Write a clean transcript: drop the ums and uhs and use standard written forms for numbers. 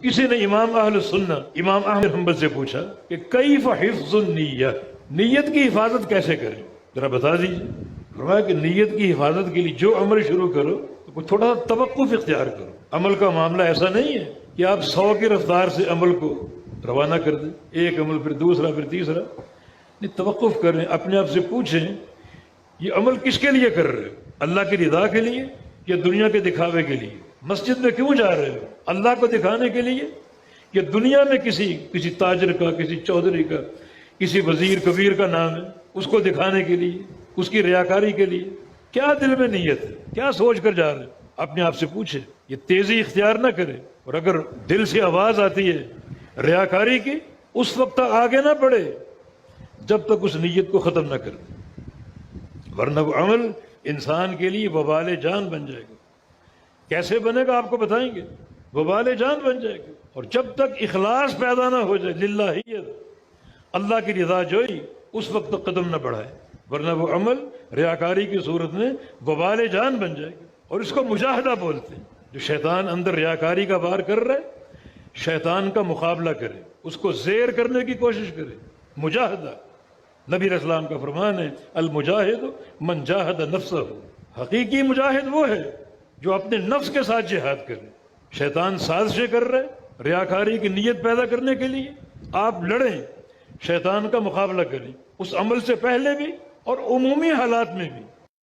کسی نے امام اہل سنہ امام احمد حنبل سے پوچھا کہ کیف حفظ النیہ، نیت کی حفاظت کیسے کریں، ذرا بتا دیجیے۔ فرمایا کہ نیت کی حفاظت کے لیے جو عمل شروع کرو تو تھوڑا سا توقف اختیار کرو۔ عمل کا معاملہ ایسا نہیں ہے کہ آپ 100 کی رفتار سے عمل کو روانہ کر دیں، ایک عمل پھر دوسرا پھر تیسرا، نہیں، توقف کریں، اپنے آپ سے پوچھیں یہ عمل کس کے لیے کر رہے ہو، اللہ کی رضا کے لیے یا دنیا کے دکھاوے کے لیے؟ مسجد میں کیوں جا رہے ہو، اللہ کو دکھانے کے لیے یا دنیا میں کسی تاجر کا، کسی چودھری کا، کسی وزیر کبیر کا نام ہے اس کو دکھانے کے لیے، اس کی ریاکاری کے لیے؟ کیا دل میں نیت ہے، کیا سوچ کر جا رہے ہیں؟ اپنے آپ سے پوچھے، یہ تیزی اختیار نہ کرے، اور اگر دل سے آواز آتی ہے ریاکاری کی اس وقت تک آگے نہ بڑھے جب تک اس نیت کو ختم نہ کر دے، ورنہ وہ عمل انسان کے لیے وبال جان بن جائے گا۔ کیسے بنے گا آپ کو بتائیں گے، وبال جان بن جائے گا۔ اور جب تک اخلاص پیدا نہ ہو جائے، للہیت، اللہ کی رضا جوئی، اس وقت تک قدم نہ بڑھائے، ورنہ وہ عمل ریاکاری کی صورت میں وبال جان بن جائے گا۔ اور اس کو مجاہدہ بولتے ہیں، جو شیطان اندر ریاکاری کا وار کر رہا ہے، شیطان کا مقابلہ کرے، اس کو زیر کرنے کی کوشش کرے، مجاہدہ۔ نبی علیہ السلام کا فرمان ہے المجاہد من جاہد نفسہ، حقیقی مجاہد وہ ہے جو اپنے نفس کے ساتھ جہاد کرے۔ شیطان سازشیں کر رہے ریاکاری کی نیت پیدا کرنے کے لیے، آپ لڑیں، شیطان کا مقابلہ کریں، اس عمل سے پہلے بھی اور عمومی حالات میں بھی۔